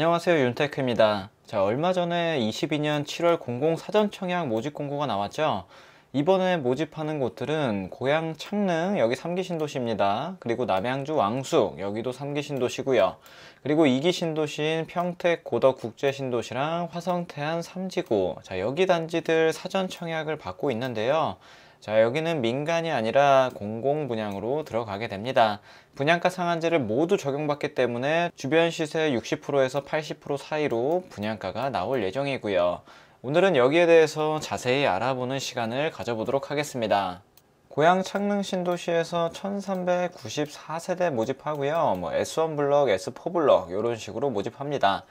안녕하세요, 윤테크입니다. 자, 얼마 전에 22년 7월 공공 사전 청약 모집 공고가 나왔죠. 이번에 모집하는 곳들은 고양 창릉, 여기 3기 신도시입니다. 그리고 남양주 왕숙, 여기도 3기 신도시고요. 그리고 2기 신도시인 평택 고덕 국제 신도시랑 화성 태안 3지구, 자, 여기 단지들 사전 청약을 받고 있는데요. 자, 여기는 민간이 아니라 공공 분양으로 들어가게 됩니다. 분양가 상한제를 모두 적용받기 때문에 주변 시세 60%에서 80% 사이로 분양가가 나올 예정이고요. 오늘은 여기에 대해서 자세히 알아보는 시간을 가져보도록 하겠습니다. 고양 창릉 신도시에서 1394세대 모집하고요. S1 블럭, S4 블럭 이런 식으로 모집합니다.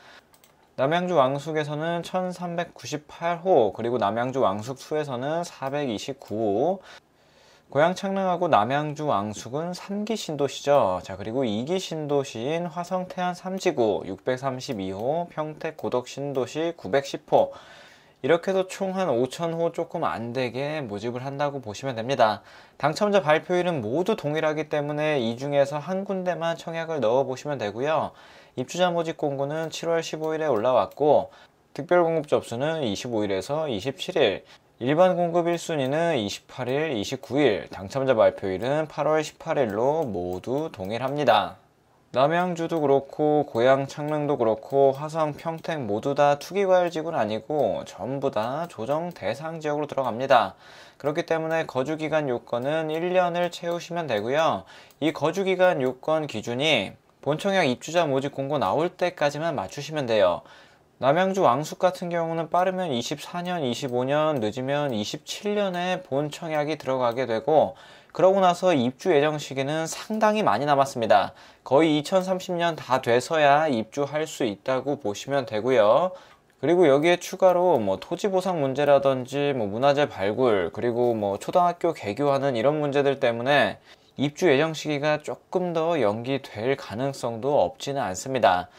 남양주 왕숙에서는 1398호, 그리고 남양주 왕숙2에서는 429호. 고양 창릉하고 남양주 왕숙은 3기 신도시죠. 자, 그리고 2기 신도시인 화성 태안 3지구 632호, 평택 고덕 신도시 910호. 이렇게 해서 총 한 5,000호 조금 안 되게 모집을 한다고 보시면 됩니다. 당첨자 발표일은 모두 동일하기 때문에 이 중에서 한 군데만 청약을 넣어 보시면 되고요. 입주자 모집 공고는 7월 15일에 올라왔고, 특별 공급 접수는 25일에서 27일, 일반 공급 1순위는 28일, 29일, 당첨자 발표일은 8월 18일로 모두 동일합니다. 남양주도 그렇고 고양 창릉도 그렇고 화성 평택 모두 다 투기과열지구는 아니고 전부 다 조정 대상 지역으로 들어갑니다. 그렇기 때문에 거주기간 요건은 1년을 채우시면 되고요. 이 거주기간 요건 기준이 본청약 입주자 모집 공고 나올 때까지만 맞추시면 돼요. 남양주 왕숙 같은 경우는 빠르면 24년, 25년, 늦으면 27년에 본청약이 들어가게 되고, 그러고 나서 입주 예정 시기는 상당히 많이 남았습니다. 거의 2030년 다 돼서야 입주할 수 있다고 보시면 되고요. 그리고 여기에 추가로 토지 보상 문제라든지 문화재 발굴, 그리고 초등학교 개교하는 이런 문제들 때문에 입주 예정 시기가 조금 더 연기될 가능성도 없지는 않습니다.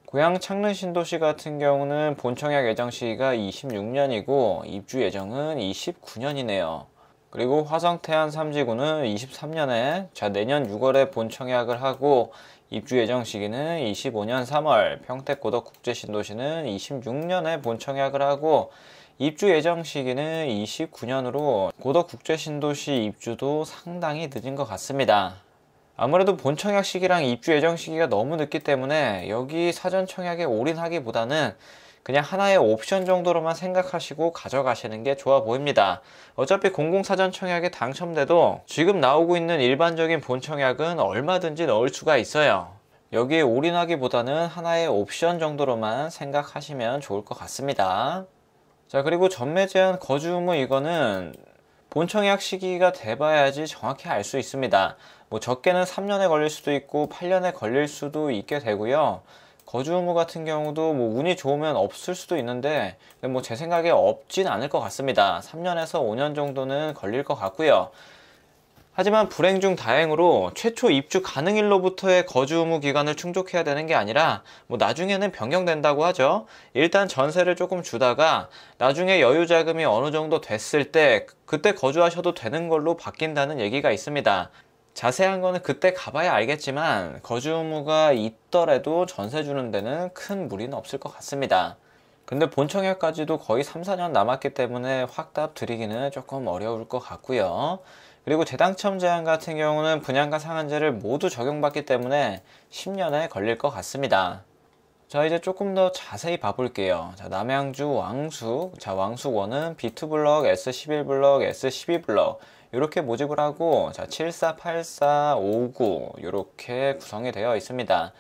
고양 창릉 신도시 같은 경우는 본청약 예정 시기가 26년이고 입주 예정은 29년이네요. 그리고 화성 태안 3지구는 23년에 내년 6월에 본청약을 하고 입주 예정 시기는 25년 3월, 평택 고덕 국제 신도시는 26년에 본청약을 하고 입주 예정 시기는 29년으로 고덕 국제 신도시 입주도 상당히 늦은 것 같습니다. 아무래도 본청약 시기랑 입주 예정 시기가 너무 늦기 때문에 여기 사전 청약에 올인하기보다는 그냥 하나의 옵션 정도로만 생각하시고 가져가시는 게 좋아 보입니다. 어차피 공공사전 청약에 당첨돼도 지금 나오고 있는 일반적인 본청약은 얼마든지 넣을 수가 있어요. 여기에 올인하기보다는 하나의 옵션 정도로만 생각하시면 좋을 것 같습니다. 자, 그리고 전매 제한 거주 의무, 이거는 본청약 시기가 돼봐야지 정확히 알 수 있습니다. 적게는 3년에 걸릴 수도 있고 8년에 걸릴 수도 있게 되고요. 거주 의무 같은 경우도 운이 좋으면 없을 수도 있는데 제 생각에 없진 않을 것 같습니다. 3년에서 5년 정도는 걸릴 것 같고요. 하지만 불행 중 다행으로 최초 입주 가능일로부터의 거주 의무 기간을 충족해야 되는 게 아니라 나중에는 변경된다고 하죠. 일단 전세를 조금 주다가 나중에 여유 자금이 어느 정도 됐을 때 그때 거주하셔도 되는 걸로 바뀐다는 얘기가 있습니다. 자세한 거는 그때 가봐야 알겠지만 거주 의무가 있더라도 전세 주는 데는 큰 무리는 없을 것 같습니다. 근데 본청약까지도 거의 3, 4년 남았기 때문에 확답 드리기는 조금 어려울 것 같고요. 그리고 재당첨 제한 같은 경우는 분양가 상한제를 모두 적용받기 때문에 10년에 걸릴 것 같습니다. 자, 이제 조금 더 자세히 봐볼게요. 자, 남양주 왕숙, 왕숙 1은 B2 블럭, S11 블럭, S12 블럭 이렇게 모집을 하고 74, 84, 59 이렇게 구성이 되어 있습니다.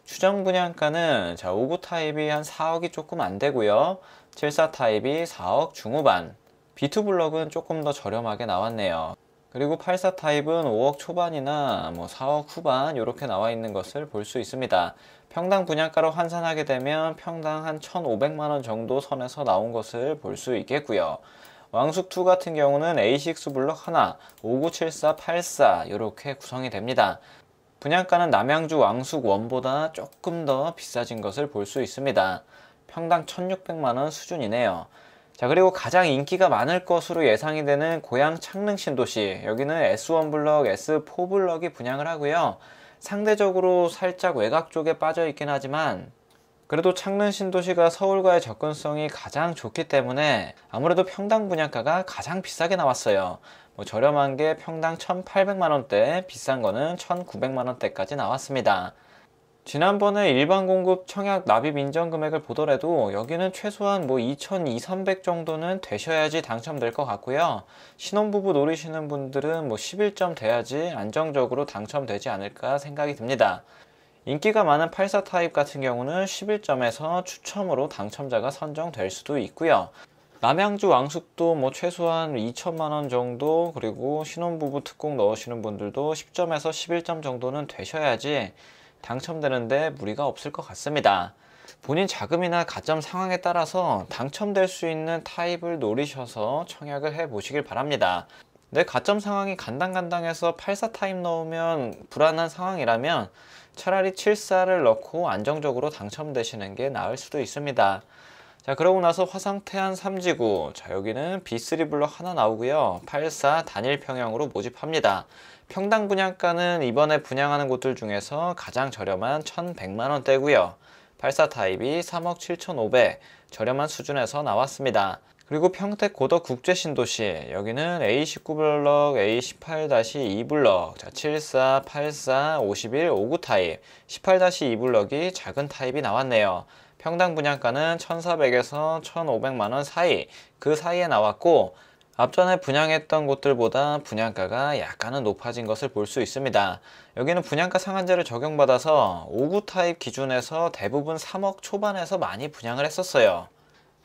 추정 분양가는 59 타입이 한 4억이 조금 안 되고요. 74 타입이 4억 중후반, B2 블럭은 조금 더 저렴하게 나왔네요. 그리고 84 타입은 5억 초반이나 4억 후반 이렇게 나와 있는 것을 볼 수 있습니다. 평당 분양가로 환산하게 되면 평당 한 1,500만원 정도 선에서 나온 것을 볼 수 있겠고요. 왕숙2 같은 경우는 A6 블럭 하나, 59, 74, 84 이렇게 구성이 됩니다. 분양가는 남양주 왕숙 1보다 조금 더 비싸진 것을 볼 수 있습니다. 평당 1,600만원 수준이네요. 자, 그리고 가장 인기가 많을 것으로 예상이 되는 고양 창릉 신도시, 여기는 S1 블럭, S4 블럭이 분양을 하고요. 상대적으로 살짝 외곽 쪽에 빠져 있긴 하지만 그래도 창릉 신도시가 서울과의 접근성이 가장 좋기 때문에 아무래도 평당 분양가가 가장 비싸게 나왔어요. 저렴한 게 평당 1,800만원대, 비싼 거는 1,900만원대까지 나왔습니다. 지난번에 일반 공급 청약 납입 인정 금액을 보더라도 여기는 최소한 2,200, 300 정도는 되셔야지 당첨될 것 같고요. 신혼부부 노리시는 분들은 11점 돼야지 안정적으로 당첨되지 않을까 생각이 듭니다. 인기가 많은 84 타입 같은 경우는 11점에서 추첨으로 당첨자가 선정될 수도 있고요. 남양주 왕숙도 최소한 2천만원 정도, 그리고 신혼부부 특공 넣으시는 분들도 10점에서 11점 정도는 되셔야지 당첨되는데 무리가 없을 것 같습니다. 본인 자금이나 가점 상황에 따라서 당첨될 수 있는 타입을 노리셔서 청약을 해 보시길 바랍니다. 내 가점 상황이 간당간당해서 84 타입 넣으면 불안한 상황이라면 차라리 74를 넣고 안정적으로 당첨되시는 게 나을 수도 있습니다. 자, 그러고 나서 화성 태안 3지구, 자, 여기는 B3 블럭 하나 나오고요. 84 단일 평형으로 모집합니다. 평당 분양가는 이번에 분양하는 곳들 중에서 가장 저렴한 1,100만원대고요. 84 타입이 3억 7,500, 저렴한 수준에서 나왔습니다. 그리고 평택 고덕 국제신도시, 여기는 A19 블럭, A18-2 블럭, 자, 74, 84, 51, 59 타입, 18-2 블럭이 작은 타입이 나왔네요. 평당 분양가는 1,400에서 1,500만원 사이, 그 사이에 나왔고, 앞전에 분양했던 곳들보다 분양가가 약간은 높아진 것을 볼 수 있습니다. 여기는 분양가 상한제를 적용받아서 59 타입 기준에서 대부분 3억 초반에서 많이 분양을 했었어요.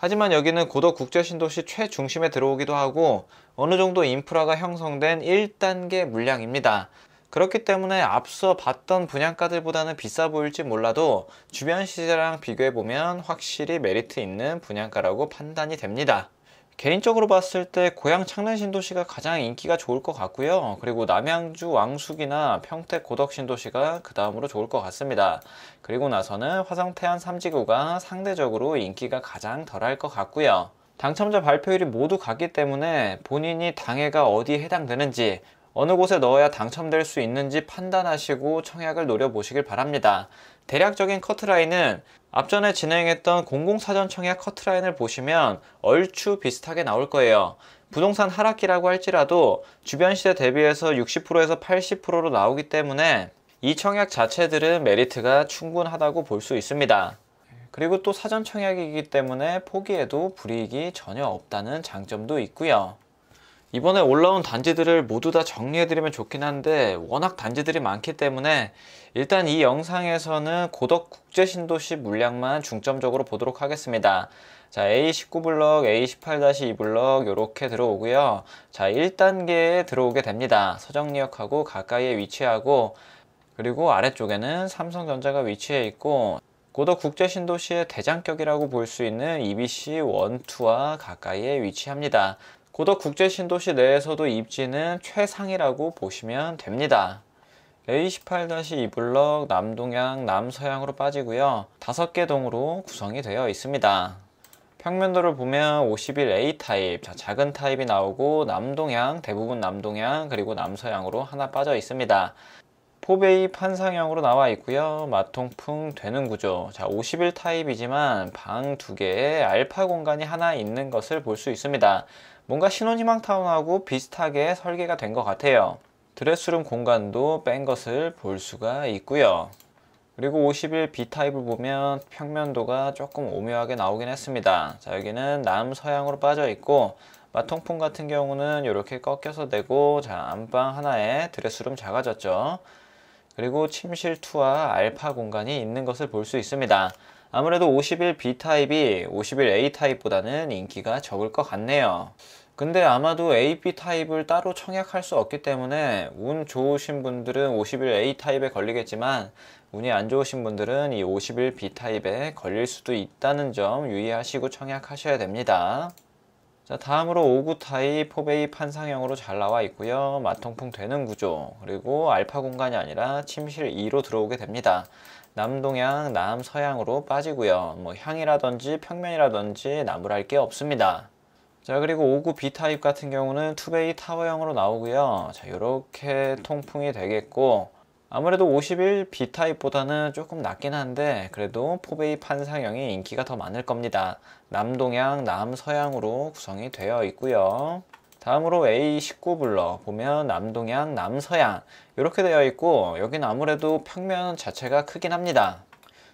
하지만 여기는 고덕 국제신도시 최중심에 들어오기도 하고 어느 정도 인프라가 형성된 1단계 물량입니다. 그렇기 때문에 앞서 봤던 분양가들보다는 비싸 보일지 몰라도 주변 시세랑 비교해보면 확실히 메리트 있는 분양가라고 판단이 됩니다. 개인적으로 봤을 때 고양 창릉 신도시가 가장 인기가 좋을 것 같고요. 그리고 남양주 왕숙이나 평택 고덕 신도시가 그 다음으로 좋을 것 같습니다. 그리고 나서는 화성 태안 3지구가 상대적으로 인기가 가장 덜할 것 같고요. 당첨자 발표일이 모두 같기 때문에 본인이 당해가 어디에 해당되는지, 어느 곳에 넣어야 당첨될 수 있는지 판단하시고 청약을 노려보시길 바랍니다. 대략적인 커트라인은 앞전에 진행했던 공공사전 청약 커트라인을 보시면 얼추 비슷하게 나올 거예요. 부동산 하락기라고 할지라도 주변 시세 대비해서 60%에서 80%로 나오기 때문에 이 청약 자체들은 메리트가 충분하다고 볼 수 있습니다. 그리고 또 사전 청약이기 때문에 포기해도 불이익이 전혀 없다는 장점도 있고요. 이번에 올라온 단지들을 모두 다 정리해드리면 좋긴 한데 워낙 단지들이 많기 때문에 일단 이 영상에서는 고덕 국제신도시 물량만 중점적으로 보도록 하겠습니다. 자, A19 블럭, A18-2 블럭 이렇게 들어오고요. 자, 1단계에 들어오게 됩니다. 서정리역하고 가까이에 위치하고, 그리고 아래쪽에는 삼성전자가 위치해 있고, 고덕 국제신도시의 대장격이라고 볼 수 있는 EBC 1, 2와 가까이에 위치합니다. 고덕 국제신도시 내에서도 입지는 최상이라고 보시면 됩니다. A18-2 블럭 남동향, 남서향으로 빠지고요. 5개 동으로 구성이 되어 있습니다. 평면도를 보면 51A 타입, 자, 작은 타입이 나오고 남동향, 대부분 남동향, 그리고 남서향으로 하나 빠져 있습니다. 포베이 판상형으로 나와 있고요. 마통풍 되는 구조. 자, 51 타입이지만 방 2개에 알파 공간이 하나 있는 것을 볼 수 있습니다. 뭔가 신혼희망 타운하고 비슷하게 설계가 된 것 같아요. 드레스룸 공간도 뺀 것을 볼 수가 있고요. 그리고 51 B타입을 보면 평면도가 조금 오묘하게 나오긴 했습니다. 자, 여기는 남서향으로 빠져 있고, 마통풍 같은 경우는 이렇게 꺾여서 되고, 자, 안방 하나에 드레스룸 작아졌죠. 그리고 침실 2와 알파 공간이 있는 것을 볼 수 있습니다. 아무래도 51 B타입이 51 A타입보다는 인기가 적을 것 같네요. 근데 아마도 A, B 타입을 따로 청약할 수 없기 때문에 운 좋으신 분들은 51 A 타입에 걸리겠지만 운이 안 좋으신 분들은 이 51 B 타입에 걸릴 수도 있다는 점 유의하시고 청약하셔야 됩니다. 자, 다음으로 59 타입 포베이 판상형으로 잘 나와 있고요. 마통풍 되는 구조, 그리고 알파 공간이 아니라 침실 2로 들어오게 됩니다. 남동향, 남서향으로 빠지고요. 향이라든지 평면이라든지 나무랄 게 없습니다. 자, 그리고 59 B타입 같은 경우는 투베이 타워형으로 나오고요. 자, 이렇게 통풍이 되겠고, 아무래도 51 B타입보다는 조금 낮긴 한데 그래도 포베이 판상형이 인기가 더 많을 겁니다. 남동양, 남서양으로 구성이 되어 있고요. 다음으로 A19 블럭 보면 남동양, 남서양 이렇게 되어 있고 여기는 아무래도 평면 자체가 크긴 합니다.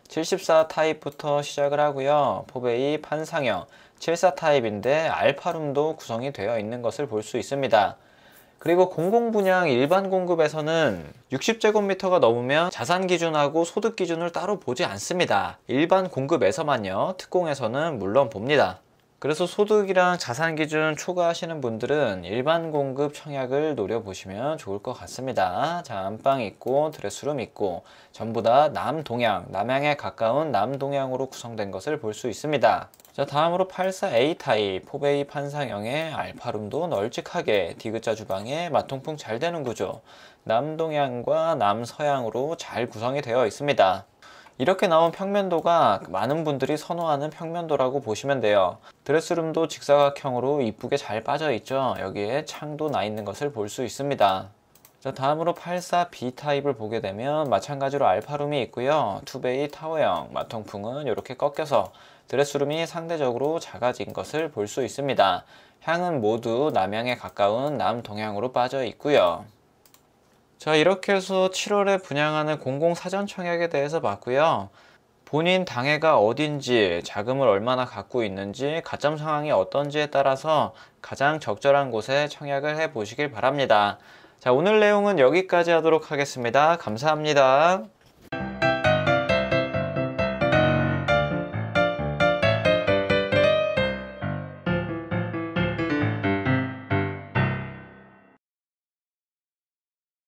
74 타입부터 시작을 하고요. 포베이 판상형 74 타입인데 알파룸도 구성이 되어 있는 것을 볼 수 있습니다. 그리고 공공분양 일반 공급에서는 60제곱미터가 넘으면 자산 기준하고 소득 기준을 따로 보지 않습니다. 일반 공급에서만요. 특공에서는 물론 봅니다. 그래서 소득이랑 자산 기준 초과하시는 분들은 일반 공급 청약을 노려보시면 좋을 것 같습니다. 자, 안방 있고 드레스룸 있고 전부 다 남동양, 남향에 가까운 남동양으로 구성된 것을 볼 수 있습니다. 자, 다음으로 84A 타입 포베이 판상형의 알파룸도 널찍하게 디귿자 주방에 마통풍 잘 되는 구조, 남동향과 남서향으로 잘 구성이 되어 있습니다. 이렇게 나온 평면도가 많은 분들이 선호하는 평면도라고 보시면 돼요. 드레스룸도 직사각형으로 이쁘게 잘 빠져 있죠. 여기에 창도 나 있는 것을 볼 수 있습니다. 자, 다음으로 84B 타입을 보게 되면 마찬가지로 알파룸이 있고요. 투베이 타워형, 마통풍은 이렇게 꺾여서 드레스룸이 상대적으로 작아진 것을 볼 수 있습니다. 향은 모두 남향에 가까운 남동향으로 빠져 있고요. 자, 이렇게 해서 7월에 분양하는 공공사전 청약에 대해서 봤고요. 본인 당해가 어딘지, 자금을 얼마나 갖고 있는지, 가점 상황이 어떤지에 따라서 가장 적절한 곳에 청약을 해 보시길 바랍니다. 자, 오늘 내용은 여기까지 하도록 하겠습니다. 감사합니다.